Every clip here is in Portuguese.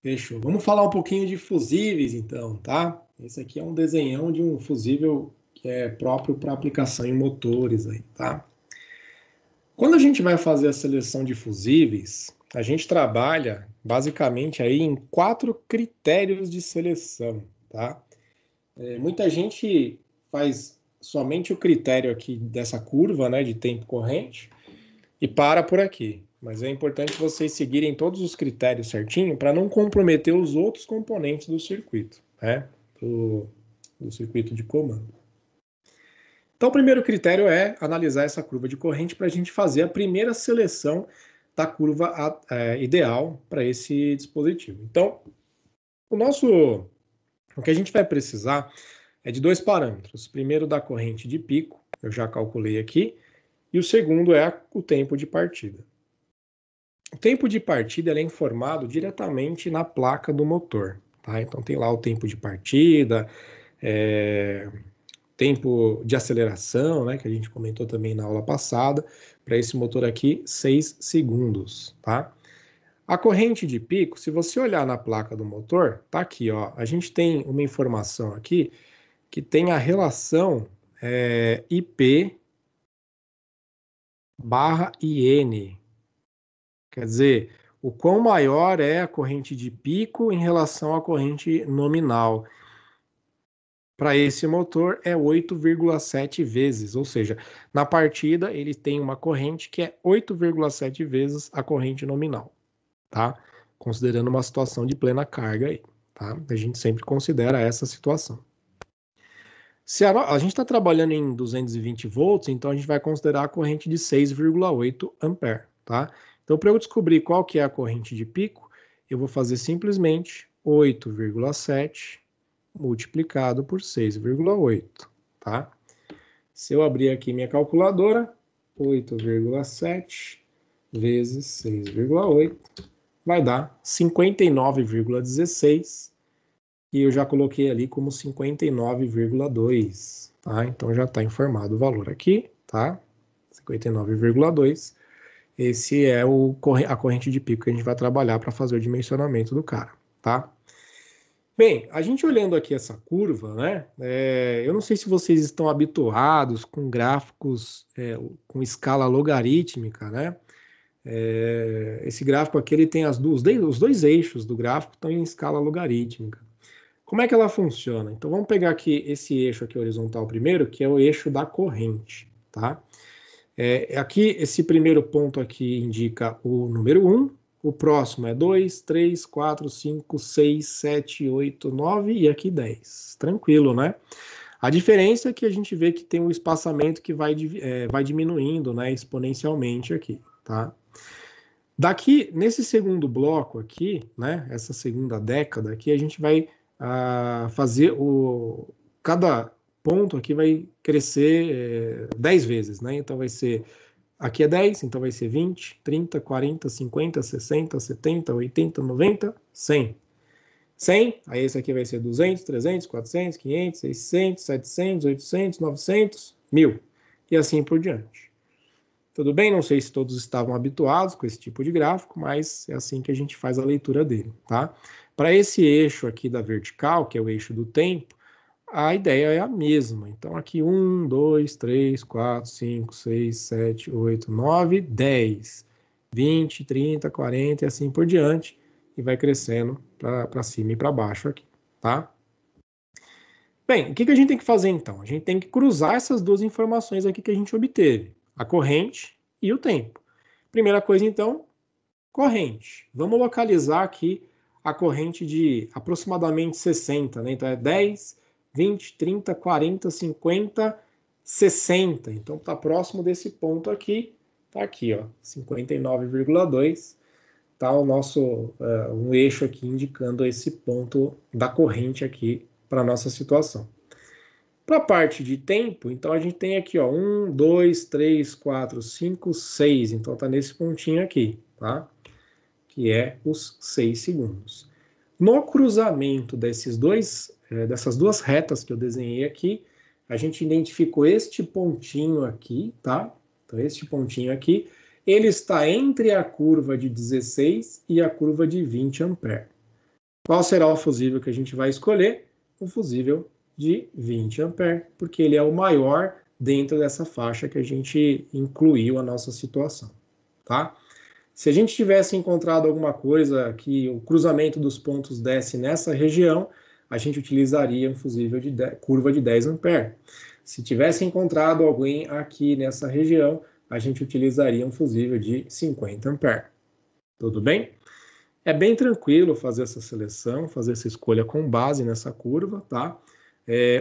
Fechou. Vamos falar um pouquinho de fusíveis, então, tá? Esse aqui é um desenhão de um fusível que é próprio para aplicação em motores aí, tá? Quando a gente vai fazer a seleção de fusíveis, a gente trabalha basicamente aí em 4 critérios de seleção, tá? Muita gente faz somente o critério aqui dessa curva, né, de tempo corrente e para por aqui. Mas é importante vocês seguirem todos os critérios certinho para não comprometer os outros componentes do circuito, né? Do circuito de comando. Então, o primeiro critério é analisar essa curva de corrente para a gente fazer a primeira seleção da curva ideal para esse dispositivo. Então, o que a gente vai precisar é de 2 parâmetros. O primeiro da corrente de pico, eu já calculei aqui, e o segundo é o tempo de partida. O tempo de partida é informado diretamente na placa do motor, tá? Então tem lá o tempo de partida, tempo de aceleração, né, que a gente comentou também na aula passada, para esse motor aqui, 6 segundos, tá? A corrente de pico, se você olhar na placa do motor, tá aqui, ó, a gente tem uma informação aqui que tem a relação IP barra IN. Quer dizer, o quão maior é a corrente de pico em relação à corrente nominal. Para esse motor é 8,7 vezes, ou seja, na partida ele tem uma corrente que é 8,7 vezes a corrente nominal, tá? Considerando uma situação de plena carga aí, tá? A gente sempre considera essa situação. Se a gente está trabalhando em 220 volts, então a gente vai considerar a corrente de 6,8 ampere, tá? Então, para eu descobrir qual que é a corrente de pico, eu vou fazer simplesmente 8,7 multiplicado por 6,8, tá? Se eu abrir aqui minha calculadora, 8,7 vezes 6,8 vai dar 59,16 e eu já coloquei ali como 59,2, tá? Então já está informado o valor aqui, tá? 59,2. Esse é a corrente de pico que a gente vai trabalhar para fazer o dimensionamento do cara, tá? Bem, a gente olhando aqui essa curva, né? Eu não sei se vocês estão habituados com gráficos com escala logarítmica, né? Esse gráfico aqui ele tem os dois eixos do gráfico estão em escala logarítmica. Como é que ela funciona? Então vamos pegar aqui esse eixo aqui horizontal primeiro, que é o eixo da corrente, tá? Aqui, esse primeiro ponto aqui indica o número 1, o próximo é 2, 3, 4, 5, 6, 7, 8, 9 e aqui 10. Tranquilo, né? A diferença é que a gente vê que tem um espaçamento que vai diminuindo, né, exponencialmente aqui, tá? Daqui, nesse segundo bloco aqui, né, essa segunda década aqui, a gente vai fazer cada ponto aqui vai crescer 10 vezes, né? Então vai ser, aqui é 10, então vai ser 20, 30, 40, 50, 60, 70, 80, 90, 100. 100, aí esse aqui vai ser 200, 300, 400, 500, 600, 700, 800, 900, 1000 e assim por diante. Tudo bem? Não sei se todos estavam habituados com esse tipo de gráfico, mas é assim que a gente faz a leitura dele, tá? Para esse eixo aqui da vertical, que é o eixo do tempo, a ideia é a mesma. Então, aqui 1, 2, 3, 4, 5, 6, 7, 8, 9, 10, 20, 30, 40 e assim por diante, e vai crescendo para cima e para baixo aqui, tá? Bem, o que a gente tem que fazer então? A gente tem que cruzar essas duas informações aqui que a gente obteve, a corrente e o tempo. Primeira coisa então, corrente. Vamos localizar aqui a corrente de aproximadamente 60, né? Então é 10, 20, 30, 40, 50, 60. Então está próximo desse ponto aqui. Está aqui, ó, 59,2. Está o nosso um eixo aqui indicando esse ponto da corrente aqui para a nossa situação. Para a parte de tempo, então a gente tem aqui, ó, 1, 2, 3, 4, 5, 6. Então está nesse pontinho aqui, tá? Que é os 6 segundos. No cruzamento dessas duas retas que eu desenhei aqui, a gente identificou este pontinho aqui, tá? Então, este pontinho aqui, ele está entre a curva de 16 e a curva de 20 ampere. Qual será o fusível que a gente vai escolher? O fusível de 20 amperes, porque ele é o maior dentro dessa faixa que a gente incluiu a nossa situação, tá? Se a gente tivesse encontrado alguma coisa que o cruzamento dos pontos desse nessa região, a gente utilizaria um fusível de curva de 10 amperes. Se tivesse encontrado alguém aqui nessa região, a gente utilizaria um fusível de 50 amperes. Tudo bem? É bem tranquilo fazer essa seleção, fazer essa escolha com base nessa curva, tá?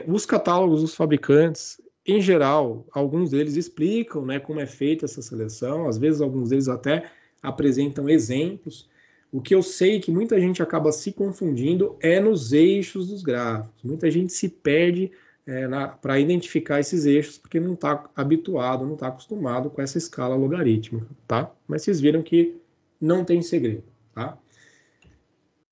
Os catálogos dos fabricantes, em geral, alguns deles explicam, né, como é feita essa seleção, às vezes alguns deles até apresentam exemplos. O que eu sei que muita gente acaba se confundindo é nos eixos dos gráficos. Muita gente se perde para identificar esses eixos porque não está habituado, não está acostumado com essa escala logarítmica, tá? Mas vocês viram que não tem segredo, tá?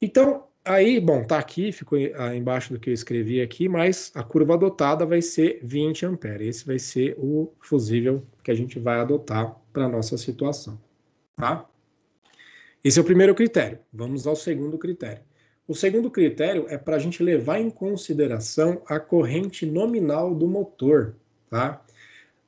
Então, aí, bom, tá aqui, ficou embaixo do que eu escrevi aqui, mas a curva adotada vai ser 20 amperes. Esse vai ser o fusível que a gente vai adotar para a nossa situação, tá? Esse é o primeiro critério. Vamos ao segundo critério. O segundo critério é para a gente levar em consideração a corrente nominal do motor, tá?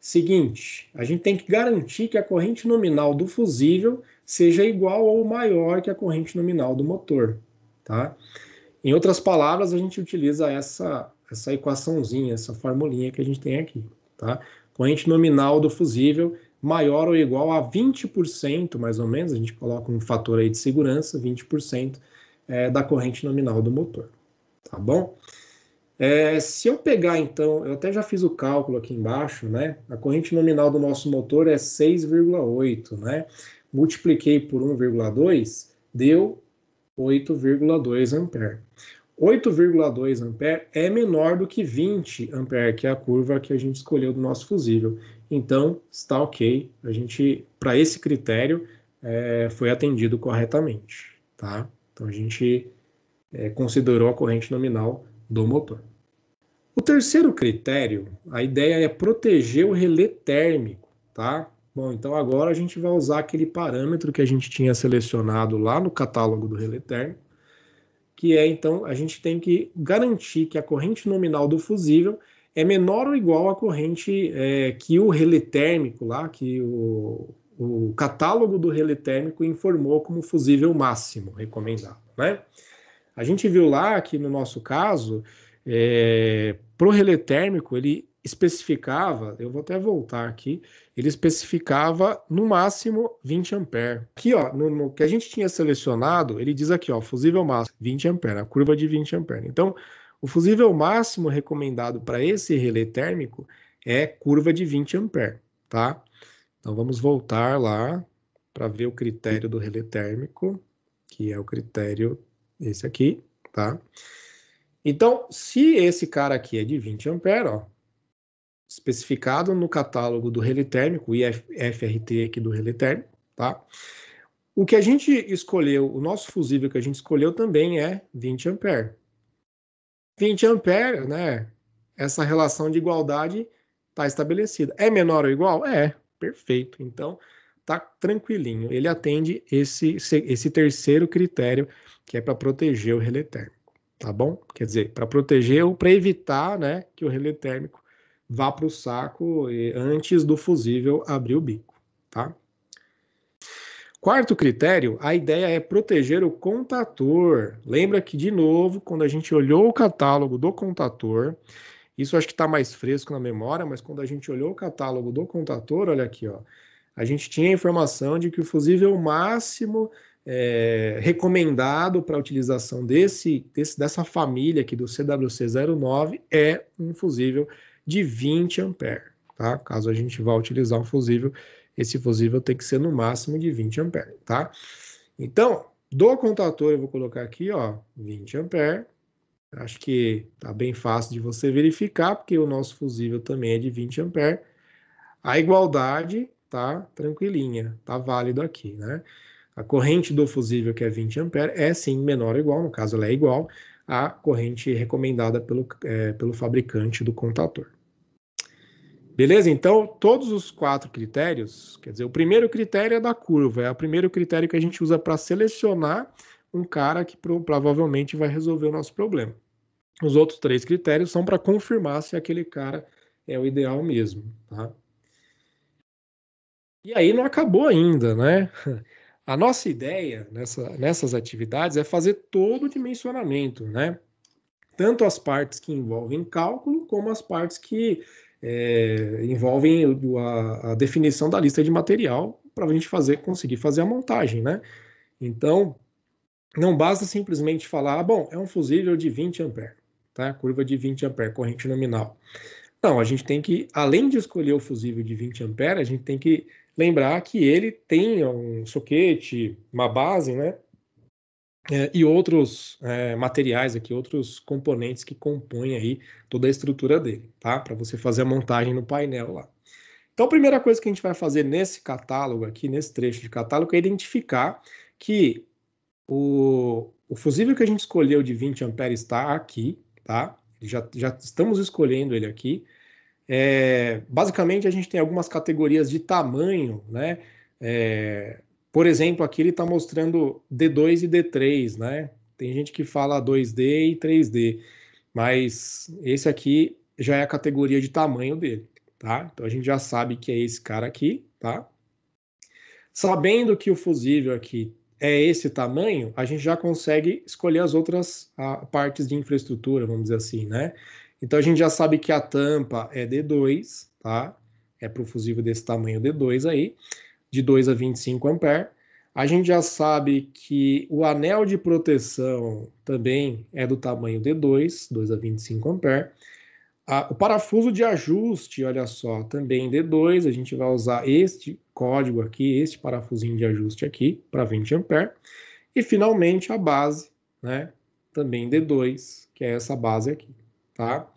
Seguinte, a gente tem que garantir que a corrente nominal do fusível seja igual ou maior que a corrente nominal do motor, tá? Em outras palavras, a gente utiliza essa equaçãozinha, essa formulinha que a gente tem aqui, tá? Corrente nominal do fusível maior ou igual a 20%, mais ou menos, a gente coloca um fator aí de segurança, 20% da corrente nominal do motor, tá bom? Se eu pegar, então, eu até já fiz o cálculo aqui embaixo, né? A corrente nominal do nosso motor é 6,8, né? Multipliquei por 1,2, deu 8,2 ampere. 8,2 ampere é menor do que 20 ampere, que é a curva que a gente escolheu do nosso fusível. Então, está ok. A gente, para esse critério, foi atendido corretamente, tá? Então, a gente considerou a corrente nominal do motor. O terceiro critério, a ideia é proteger o relé térmico, tá? Bom, então agora a gente vai usar aquele parâmetro que a gente tinha selecionado lá no catálogo do relé térmico, que é, então, a gente tem que garantir que a corrente nominal do fusível é menor ou igual à corrente que o relé térmico lá, que o catálogo do relé térmico informou como fusível máximo recomendado, né? A gente viu lá que, no nosso caso, para o relé térmico, ele especificava, eu vou até voltar aqui, ele especificava no máximo 20 ampere. Aqui, ó, no que a gente tinha selecionado, ele diz aqui, ó, fusível máximo 20 ampere, a curva de 20 ampere. Então, o fusível máximo recomendado para esse relé térmico é curva de 20 ampere, tá? Então, vamos voltar lá para ver o critério do relé térmico, que é o critério esse aqui, tá? Então, se esse cara aqui é de 20 ampere, ó, especificado no catálogo do relé térmico, o IFRT aqui do relé térmico, tá? O que a gente escolheu, o nosso fusível que a gente escolheu também é 20 ampere. 20 ampere, né? Essa relação de igualdade está estabelecida. É menor ou igual? É, perfeito. Então, tá tranquilinho. Ele atende esse terceiro critério, que é para proteger o relé térmico, tá bom? Quer dizer, para proteger ou para evitar, né, que o relé térmico vá para o saco antes do fusível abrir o bico, tá? Quarto critério, a ideia é proteger o contator. Lembra que, de novo, quando a gente olhou o catálogo do contator, isso acho que está mais fresco na memória, mas quando a gente olhou o catálogo do contator, olha aqui, ó, a gente tinha a informação de que o fusível máximo recomendado para a utilização dessa família aqui do CWC09 é um fusível de 20 ampere, tá? Caso a gente vá utilizar um fusível, esse fusível tem que ser no máximo de 20 ampere, tá? Então, do contator eu vou colocar aqui, ó, 20 ampere. Acho que tá bem fácil de você verificar, porque o nosso fusível também é de 20 ampere. A igualdade tá tranquilinha, tá válido aqui, né? A corrente do fusível, que é 20 ampere, é sim menor ou igual, no caso ela é igual à corrente recomendada pelo fabricante do contator. Beleza? Então, todos os 4 critérios, quer dizer, o primeiro critério é da curva, é o primeiro critério que a gente usa para selecionar um cara que provavelmente vai resolver o nosso problema. Os outros 3 critérios são para confirmar se aquele cara é o ideal mesmo, tá? E aí não acabou ainda, né? A nossa ideia nessas atividades é fazer todo o dimensionamento, né? Tanto as partes que envolvem cálculo, como as partes que envolvem a definição da lista de material para a gente conseguir fazer a montagem, né? Então, não basta simplesmente falar, bom, é um fusível de 20 ampere, tá? Curva de 20 ampere, corrente nominal. Não, a gente tem que, além de escolher o fusível de 20 ampere, a gente tem que lembrar que ele tem um soquete, uma base, né? E outros materiais aqui, outros componentes que compõem aí toda a estrutura dele, tá? Para você fazer a montagem no painel lá. Então, a primeira coisa que a gente vai fazer nesse catálogo aqui, nesse trecho de catálogo, é identificar que o fusível que a gente escolheu de 20 amperes está aqui, tá? Já estamos escolhendo ele aqui. Basicamente, a gente tem algumas categorias de tamanho, né? É, por exemplo, aqui ele está mostrando D2 e D3, né? Tem gente que fala 2D e 3D, mas esse aqui já é a categoria de tamanho dele, tá? Então a gente já sabe que é esse cara aqui, tá? Sabendo que o fusível aqui é esse tamanho, a gente já consegue escolher as outras partes de infraestrutura, vamos dizer assim, né? Então a gente já sabe que a tampa é D2, tá? É para o fusível desse tamanho D2 aí, de 2 a 25 ampere. A gente já sabe que o anel de proteção também é do tamanho D2, 2 a 25 ampere. O parafuso de ajuste, olha só, também D2, a gente vai usar este código aqui, este parafusinho de ajuste aqui, para 20 ampere. E finalmente a base, né, também D2, que é essa base aqui, tá?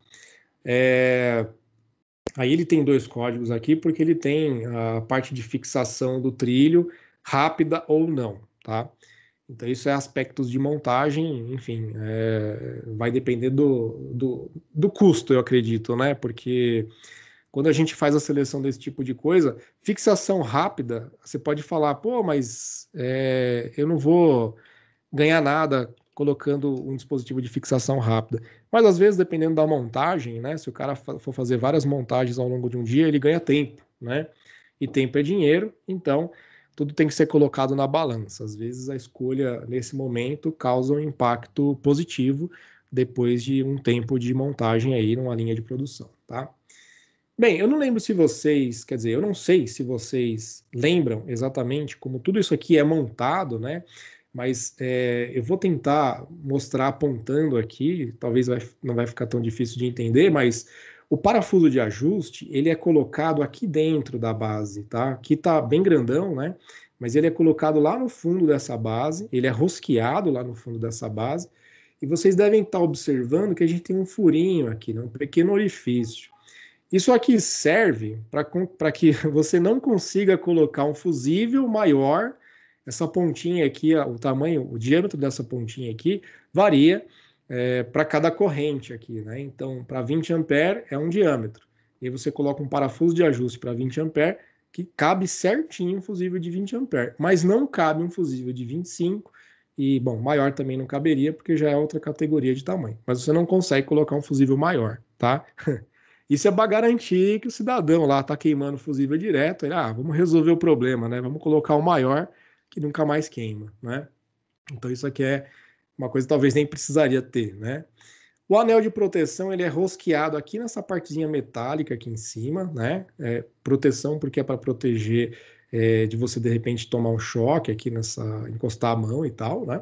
Aí ele tem 2 códigos aqui, porque ele tem a parte de fixação do trilho, rápida ou não, tá? Então, isso é aspectos de montagem, enfim, vai depender do custo, eu acredito, né? Porque quando a gente faz a seleção desse tipo de coisa, fixação rápida, você pode falar, pô, mas eu não vou ganhar nada colocando um dispositivo de fixação rápida. Mas às vezes, dependendo da montagem, né? Se o cara for fazer várias montagens ao longo de um dia, ele ganha tempo, né? E tempo é dinheiro, então tudo tem que ser colocado na balança. Às vezes a escolha nesse momento causa um impacto positivo depois de um tempo de montagem aí numa linha de produção, tá? Bem, eu não lembro se vocês, quer dizer, eu não sei se vocês lembram exatamente como tudo isso aqui é montado, né? Mas eu vou tentar mostrar apontando aqui, talvez não vai ficar tão difícil de entender, mas o parafuso de ajuste, ele é colocado aqui dentro da base, tá? Aqui tá bem grandão, né? Mas ele é colocado lá no fundo dessa base, ele é rosqueado lá no fundo dessa base, e vocês devem estar observando que a gente tem um furinho aqui, né? Um pequeno orifício. Isso aqui serve para que você não consiga colocar um fusível maior. Essa pontinha aqui, o tamanho, o diâmetro dessa pontinha aqui varia para cada corrente aqui, né? Então, para 20 ampere é um diâmetro. E você coloca um parafuso de ajuste para 20 ampere que cabe certinho um fusível de 20 ampere, mas não cabe um fusível de 25 e, bom, maior também não caberia porque já é outra categoria de tamanho. Mas você não consegue colocar um fusível maior, tá? Isso é para garantir que o cidadão lá está queimando fusível direto. Vamos resolver o problema, né? Vamos colocar o maior que nunca mais queima, né? Então isso aqui é uma coisa que talvez nem precisaria ter, né? O anel de proteção ele é rosqueado aqui nessa partezinha metálica aqui em cima, né? Proteção porque é para proteger de você de repente tomar um choque aqui encostar a mão e tal, né?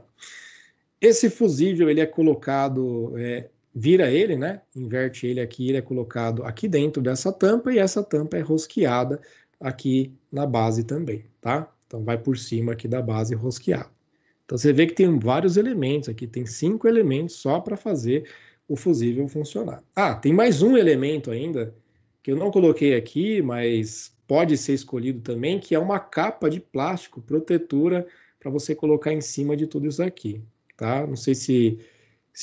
Esse fusível ele é colocado, vira ele, né? Inverte ele aqui, ele é colocado aqui dentro dessa tampa e essa tampa é rosqueada aqui na base também, tá? Então vai por cima aqui da base rosqueada. Então você vê que tem vários elementos aqui, tem 5 elementos só para fazer o fusível funcionar. Tem mais um elemento ainda que eu não coloquei aqui, mas pode ser escolhido também, que é uma capa de plástico protetora para você colocar em cima de tudo isso aqui, tá? Não sei se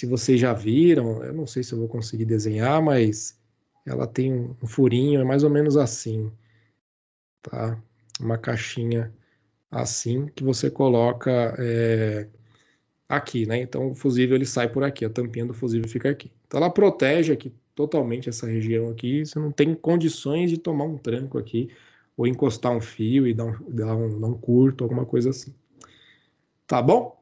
vocês já viram, eu não sei se eu vou conseguir desenhar, mas ela tem um furinho, é mais ou menos assim, tá? Uma caixinha assim que você coloca aqui, né? Então o fusível ele sai por aqui, a tampinha do fusível fica aqui. Então ela protege aqui totalmente essa região aqui, você não tem condições de tomar um tranco aqui ou encostar um fio e dar um curto, alguma coisa assim. Tá bom?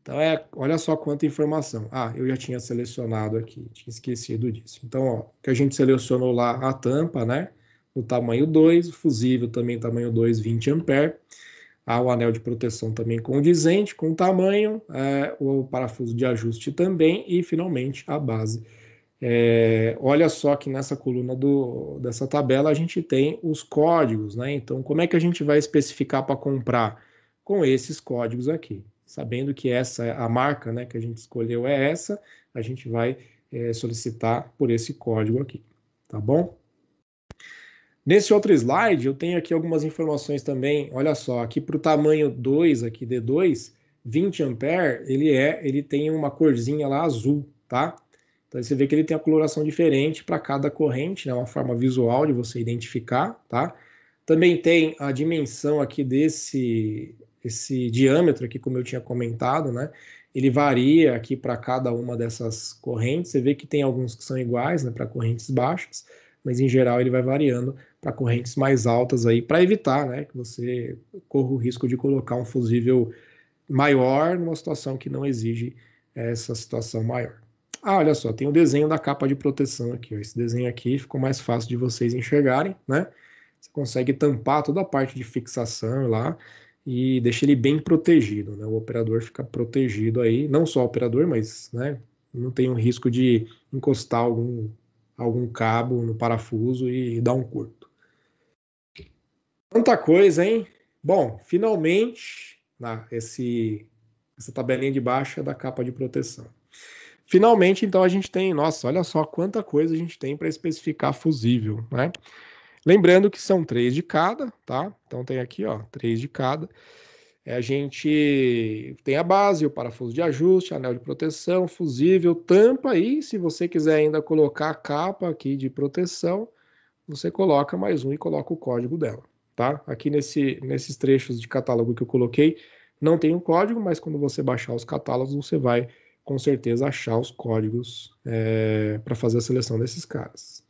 Então olha só quanta informação. Ah, eu já tinha selecionado aqui, tinha esquecido disso. Então, ó, que a gente selecionou lá a tampa, né? No tamanho 2, o fusível também tamanho 2, 20 ampere. Há o anel de proteção também condizente com o tamanho, o parafuso de ajuste também e, finalmente, a base. Olha só que nessa coluna dessa tabela a gente tem os códigos, né? Então, como é que a gente vai especificar para comprar? Com esses códigos aqui. Sabendo que essa, a marca, né, que a gente escolheu é essa, a gente vai solicitar por esse código aqui, tá bom? Nesse outro slide, eu tenho aqui algumas informações também. Olha só, aqui para o tamanho 2, aqui D2, 20 ampere, ele tem uma corzinha lá azul, tá? Então você vê que ele tem a coloração diferente para cada corrente, né? Uma forma visual de você identificar, tá? Também tem a dimensão aqui esse diâmetro aqui, como eu tinha comentado, né? Ele varia aqui para cada uma dessas correntes. Você vê que tem alguns que são iguais, né, para correntes baixas, mas em geral ele vai variando para correntes mais altas aí, para evitar, né, que você corra o risco de colocar um fusível maior numa situação que não exige essa situação maior. Ah, olha só, tem o desenho da capa de proteção aqui. Ó. Esse desenho aqui ficou mais fácil de vocês enxergarem, né? Você consegue tampar toda a parte de fixação lá e deixa ele bem protegido, né? O operador fica protegido aí, não só o operador, mas, né, não tem um risco de encostar algum cabo no parafuso e dar um curto. Quanta coisa, hein? Bom, finalmente, essa tabelinha de baixo é da capa de proteção. Finalmente, então, a gente tem, nossa, olha só quanta coisa a gente tem para especificar fusível, né? Lembrando que são 3 de cada, tá? Então tem aqui, ó, 3 de cada. A gente tem a base, o parafuso de ajuste, anel de proteção, fusível, tampa e se você quiser ainda colocar a capa aqui de proteção, você coloca mais um e coloca o código dela, tá? Aqui nesses trechos de catálogo que eu coloquei, não tem o código, mas quando você baixar os catálogos, você vai com certeza achar os códigos para fazer a seleção desses caras.